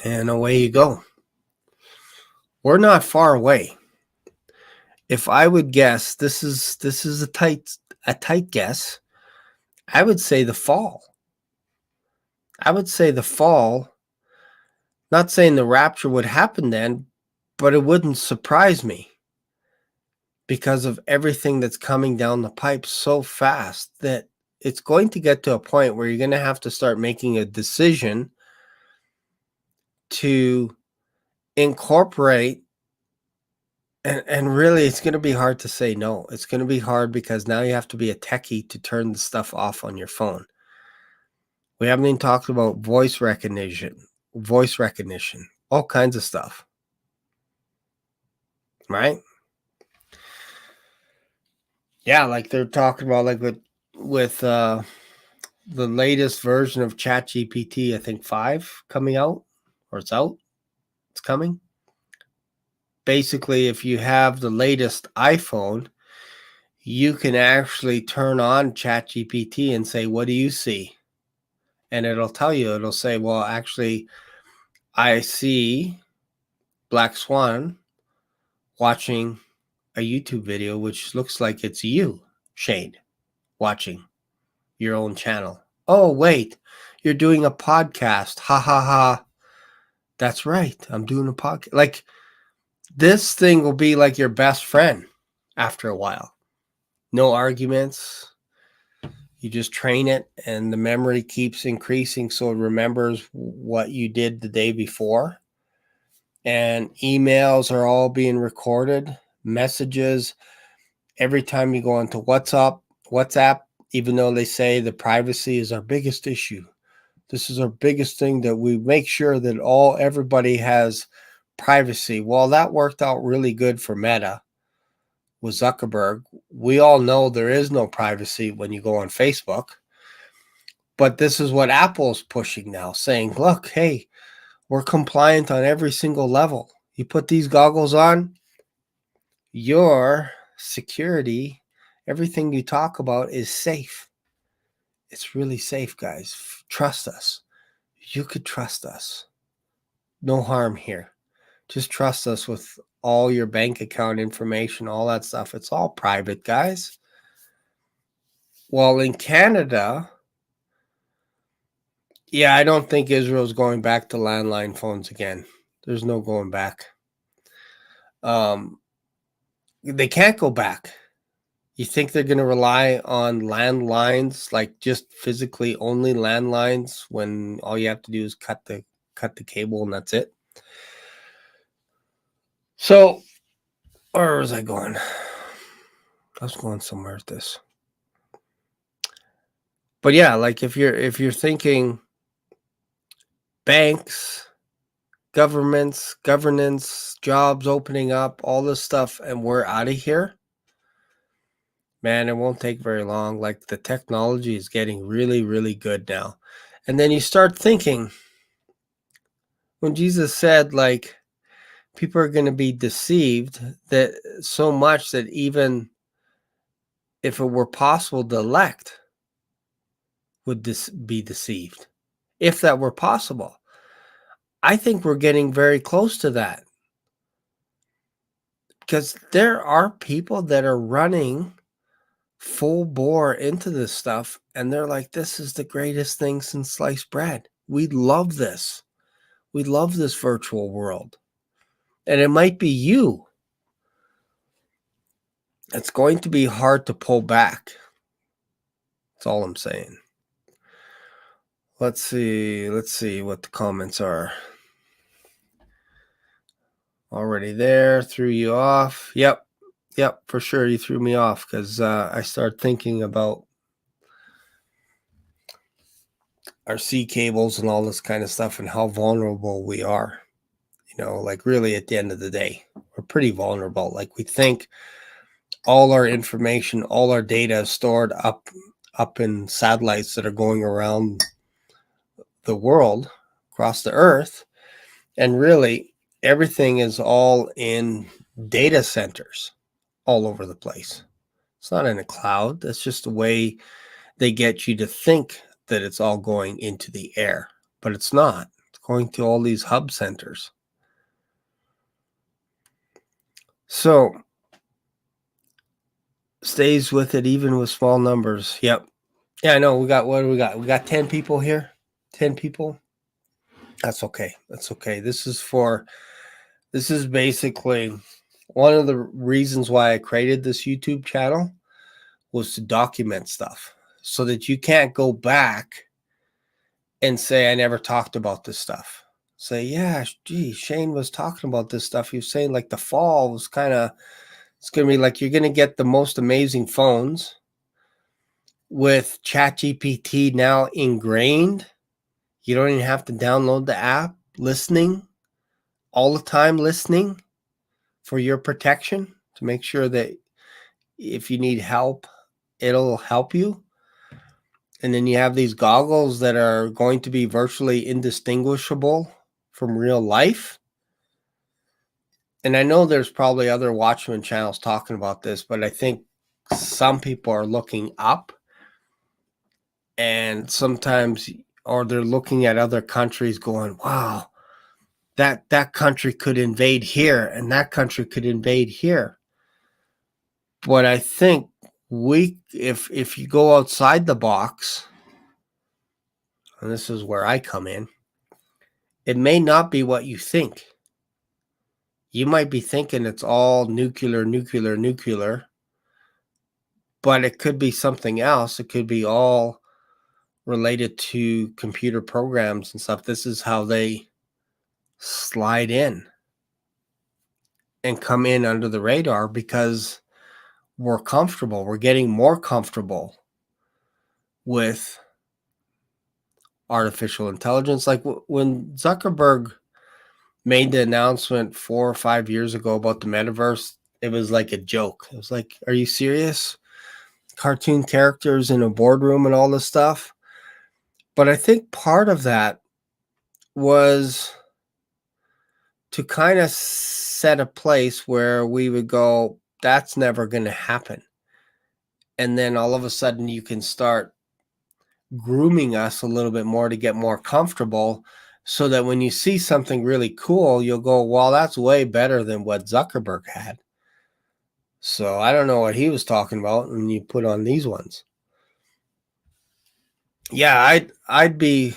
and away you go. We're not far away. If I would guess, this is a tight guess. I would say the fall. Not saying the rapture would happen then, but it wouldn't surprise me because of everything that's coming down the pipe so fast that it's going to get to a point where you're going to have to start making a decision to incorporate. And really, it's going to be hard to say no. It's going to be hard because now you have to be a techie to turn the stuff off on your phone. We haven't even talked about voice recognition, all kinds of stuff. Right? Yeah, like they're talking about like with the latest version of ChatGPT, I think 5 coming out, or it's out. It's coming. Basically, if you have the latest iPhone, you can actually turn on ChatGPT and say, what do you see? And it'll tell you, it'll say, well, actually, I see Black Swan watching a YouTube video, which looks like it's you, Shane, watching your own channel. Oh, wait, you're doing a podcast. Ha, ha, ha. That's right. I'm doing a podcast. Like, this thing will be like your best friend after a while. No arguments. You just train it, and the memory keeps increasing so it remembers what you did the day before. And emails are all being recorded. Messages. Every time you go onto WhatsApp, even though they say the privacy is our biggest issue. This is our biggest thing, that we make sure that everybody has privacy. Well, that worked out really good for Meta with Zuckerberg. We all know there is no privacy when you go on Facebook. But this is what Apple's pushing now, saying, look, hey, we're compliant on every single level. You put these goggles on, your security, everything you talk about is safe. It's really safe, guys. Trust us. You could trust us. No harm here. Just trust us with all your bank account information, all that stuff. It's all private, guys. Well, in Canada, yeah, I don't think Israel's going back to landline phones again. There's no going back. They can't go back. You think they're going to rely on landlines, like just physically only landlines, when all you have to do is cut the cable and that's it? So, where was I going? I was going somewhere with this. But yeah, like if you're thinking banks, governments, governance, jobs opening up, all this stuff, and we're out of here, man, it won't take very long. Like, the technology is getting really, really good now. And then you start thinking, when Jesus said, like, people are going to be deceived, that so much that even if it were possible, the elect would be deceived. If that were possible. I think we're getting very close to that. Because there are people that are running full bore into this stuff, and they're like, this is the greatest thing since sliced bread. We love this. We love this virtual world. And it might be you. It's going to be hard to pull back. That's all I'm saying. Let's see what the comments are. Already there, threw you off. Yep. Yep, for sure. You threw me off because I started thinking about our sea cables and all this kind of stuff and how vulnerable we are. Like really at the end of the day, we're pretty vulnerable. Like we think all our information, all our data is stored up in satellites that are going around the world, across the earth. And really everything is all in data centers all over the place. It's not in a cloud. That's just the way they get you to think that it's all going into the air, but it's not. It's going to all these hub centers. So stays with it even with small numbers. Yep. Yeah, I know. What do we got? We got 10 people here. 10 people. That's okay. That's okay. This is basically one of the reasons why I created this YouTube channel was to document stuff so that you can't go back and say, I never talked about this stuff. Say, yeah, gee, Shane was talking about this stuff. He was saying like the fall was it's going to be like you're going to get the most amazing phones with ChatGPT now ingrained. You don't even have to download the app. Listening, all the time listening for your protection to make sure that if you need help, it'll help you. And then you have these goggles that are going to be virtually indistinguishable from real life. And I know there's probably other Watchmen channels talking about this, but I think some people are looking up and sometimes, or they're looking at other countries going, wow, that country could invade here and that country could invade here. But I think if you go outside the box, and this is where I come in, it may not be what you think. You might be thinking it's all nuclear, but it could be something else. It could be all related to computer programs and stuff. This is how they slide in and come in under the radar because we're comfortable. We're getting more comfortable with artificial intelligence. Like when Zuckerberg made the announcement 4 or 5 years ago about the metaverse, it was like a joke. It was like, are you serious? Cartoon characters in a boardroom and all this stuff. But I think part of that was to kind of set a place where we would go, that's never going to happen. And then all of a sudden you can start grooming us a little bit more to get more comfortable so that when you see something really cool, you'll go, well, that's way better than what Zuckerberg had. So I don't know what he was talking about when you put on these ones. Yeah, I'd be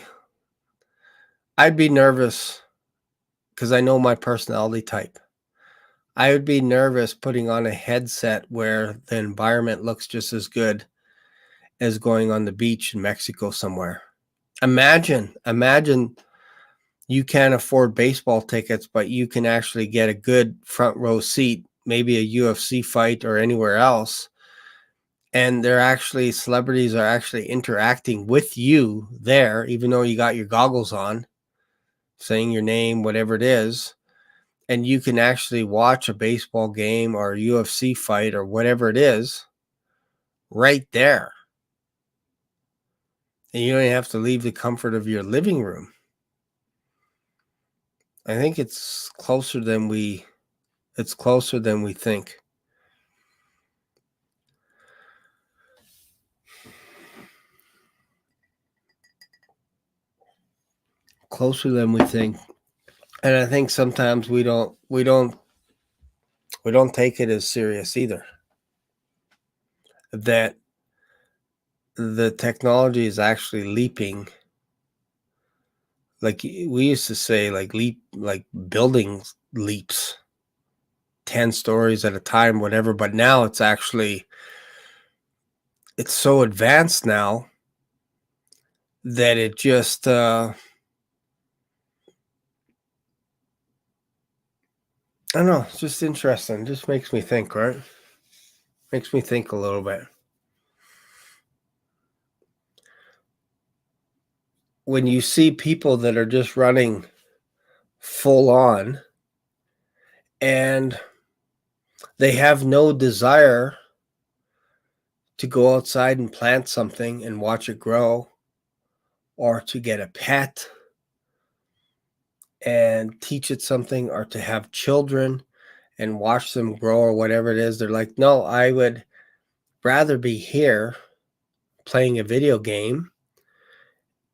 nervous because I know my personality type. I would be nervous putting on a headset where the environment looks just as good as going on the beach in Mexico somewhere. Imagine you can't afford baseball tickets, but you can actually get a good front row seat, maybe a UFC fight or anywhere else. And celebrities are actually interacting with you there, even though you got your goggles on, saying your name, whatever it is. And you can actually watch a baseball game or a UFC fight or whatever it is right there. And you don't even have to leave the comfort of your living room. I think it's closer than we think. Closer than we think. And I think sometimes we don't take it as serious either. That the technology is actually leaping. Like we used to say, like building leaps 10 stories at a time, whatever. But now it's so advanced now that it just, I don't know. It's just interesting. It just makes me think, right? Makes me think a little bit. When you see people that are just running full on and they have no desire to go outside and plant something and watch it grow, or to get a pet and teach it something, or to have children and watch them grow, or whatever it is, they're like, no, I would rather be here playing a video game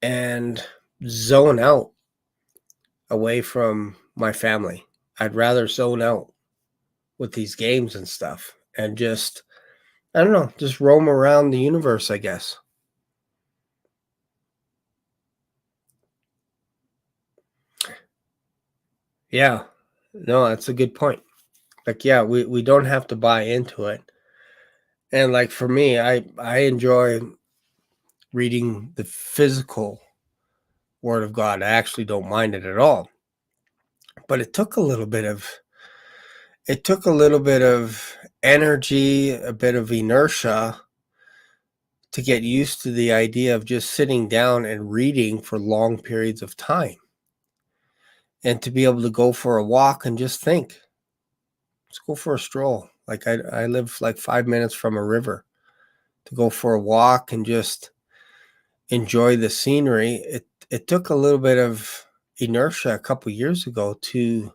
and zone out away from my family. I'd rather zone out with these games and stuff and just, I don't know, just roam around the universe, I guess. Yeah, no, that's a good point. Like, yeah, we don't have to buy into it. And like for me, I enjoy reading the physical Word of God. I actually don't mind it at all. But it took a little bit of energy, a bit of inertia to get used to the idea of just sitting down and reading for long periods of time. And to be able to go for a walk and just think. Let's go for a stroll. Like I live like 5 minutes from a river. To go for a walk and just enjoy the scenery. It took a little bit of inertia a couple years ago to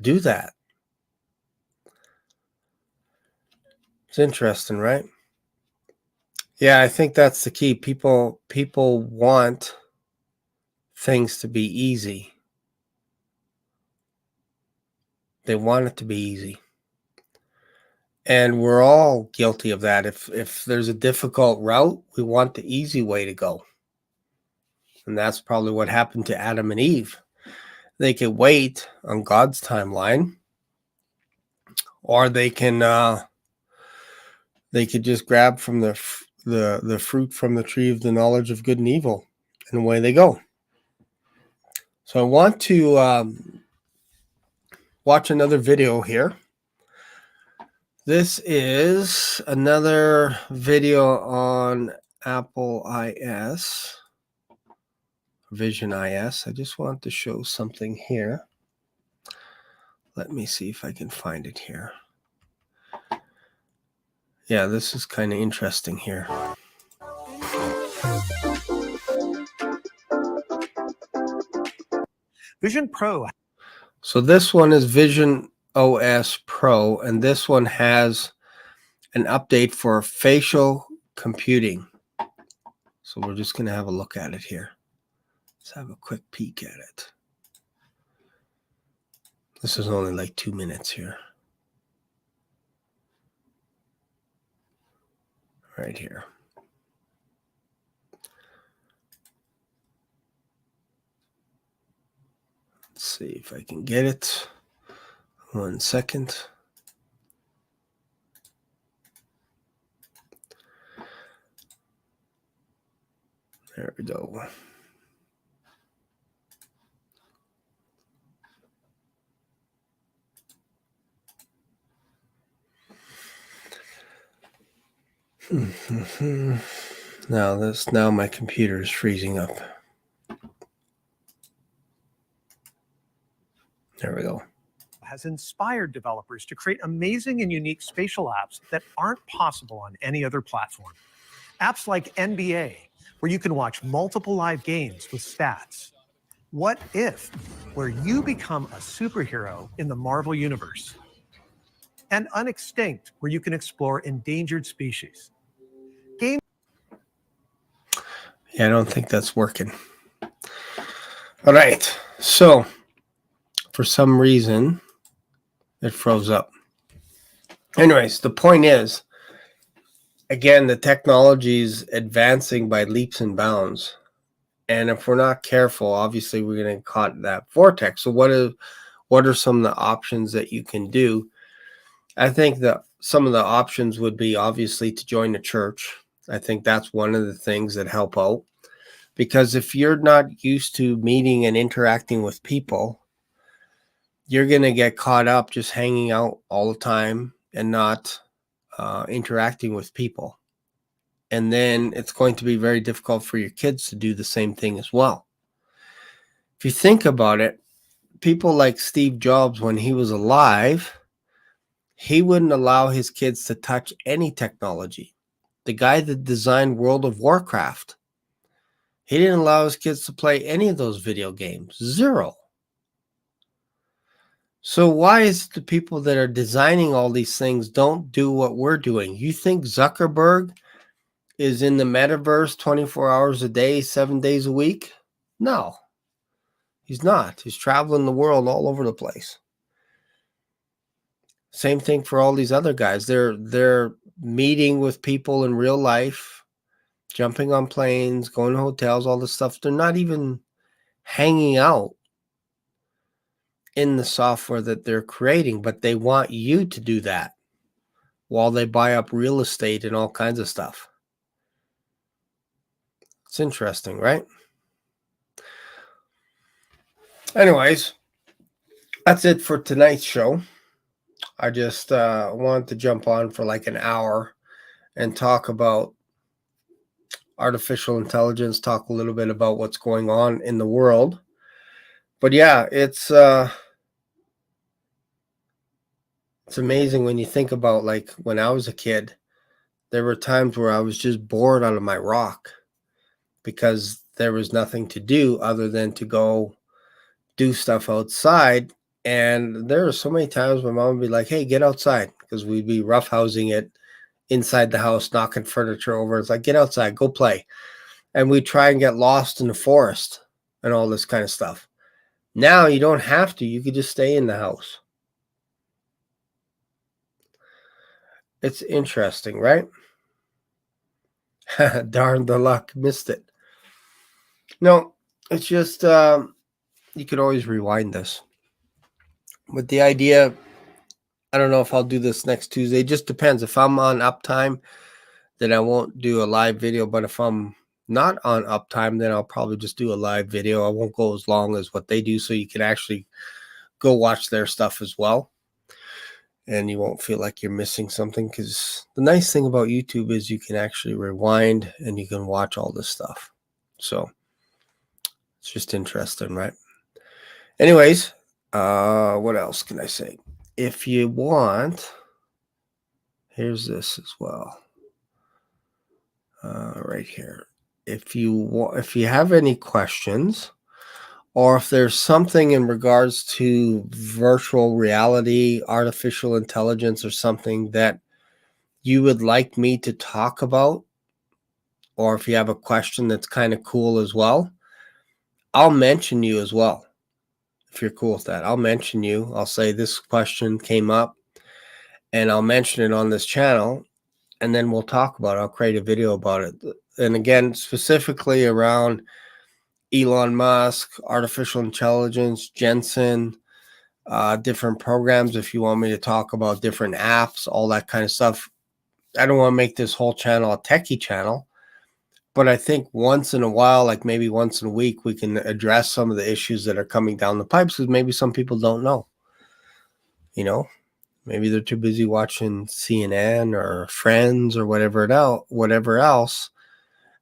do that. It's interesting, right? Yeah, I think that's the key. People want things to be easy. They want it to be easy. And we're all guilty of that. If there's a difficult route, we want the easy way to go. And that's probably what happened to Adam and Eve. They could wait on God's timeline, or they could just grab from the fruit from the tree of the knowledge of good and evil, and away they go. So I want to watch another video here. This is another video on Apple IS, Vision IS. I just want to show something here. Let me see if I can find it here. Yeah, this is kind of interesting here. Vision Pro. So this one is Vision OS Pro, and this one has an update for facial computing. So we're just going to have a look at it here. Let's have a quick peek at it. This is only like 2 minutes here. Right here. Let's see if I can get it. 1 second. There we go. Now my computer is freezing up. There we go. Has inspired developers to create amazing and unique spatial apps that aren't possible on any other platform. Apps like NBA, where you can watch multiple live games with stats. What If, where you become a superhero in the Marvel Universe. And Unextinct, where you can explore endangered species. Yeah, I don't think that's working. All right. So, for some reason, it froze up. Anyways, the point is, again, the technology is advancing by leaps and bounds. And if we're not careful, obviously we're going to get caught in that vortex. So what are some of the options that you can do? I think that some of the options would be obviously to join the church. I think that's one of the things that help out. Because if you're not used to meeting and interacting with people, you're going to get caught up just hanging out all the time and not interacting with people. And then it's going to be very difficult for your kids to do the same thing as well. If you think about it, people like Steve Jobs, when he was alive, he wouldn't allow his kids to touch any technology. The guy that designed World of Warcraft, he didn't allow his kids to play any of those video games. Zero. So why is it the people that are designing all these things don't do what we're doing? You think Zuckerberg is in the metaverse 24 hours a day, 7 days a week? No, he's not. He's traveling the world all over the place. Same thing for all these other guys. They're meeting with people in real life, jumping on planes, going to hotels, all this stuff. They're not even hanging out in the software that they're creating, but they want you to do that while they buy up real estate and all kinds of stuff. It's interesting, right? Anyways, that's it for tonight's show. I just wanted to jump on for like an hour and talk about artificial intelligence, talk a little bit about what's going on in the world. But yeah, it's amazing when you think about, like, when I was a kid, there were times where I was just bored out of my rock because there was nothing to do other than to go do stuff outside. And there were so many times my mom would be like, hey, get outside, because we'd be roughhousing it inside the house, knocking furniture over. It's like, get outside, go play. And we'd try and get lost in the forest and all this kind of stuff. Now you don't have to. You could just stay in the house. It's interesting, right? Darn the luck, missed it. No, it's just, you could always rewind this. But the idea, I don't know if I'll do this next Tuesday. It just depends. If I'm on uptime, then I won't do a live video. But if I'm not on uptime, then I'll probably just do a live video. I won't go as long as what they do, so you can actually go watch their stuff as well. And you won't feel like you're missing something, because the nice thing about YouTube is you can actually rewind and you can watch all this stuff. So it's just interesting, right? Anyways, what else can I say? If you want, here's this as well. Right here. If you have any questions, or if there's something in regards to virtual reality, artificial intelligence, or something that you would like me to talk about, or if you have a question that's kind of cool as well, I'll mention you as well. If you're cool with that, I'll mention you. I'll say this question came up, and I'll mention it on this channel, and then we'll talk about it. I'll create a video about it. And again, specifically around Elon Musk, artificial intelligence, Jensen, different programs. If you want me to talk about different apps, all that kind of stuff. I don't want to make this whole channel a techie channel, but I think once in a while, like maybe once in a week, we can address some of the issues that are coming down the pipes, because maybe some people don't know. You know, maybe they're too busy watching CNN or Friends or whatever else,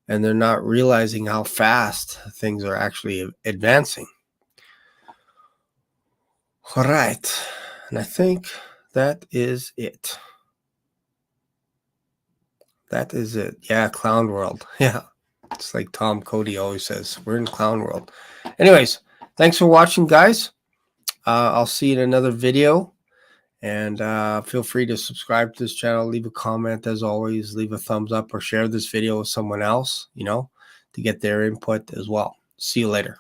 and they're not realizing how fast things are actually advancing. All right. And I think that is it. That is it. Yeah, Clown World. Yeah. It's like Tom Cody always says, we're in Clown World. Anyways, thanks for watching, guys. I'll see you in another video. And feel free to subscribe to this channel, leave a comment, as always, leave a thumbs up, or share this video with someone else, to get their input as well. See you later.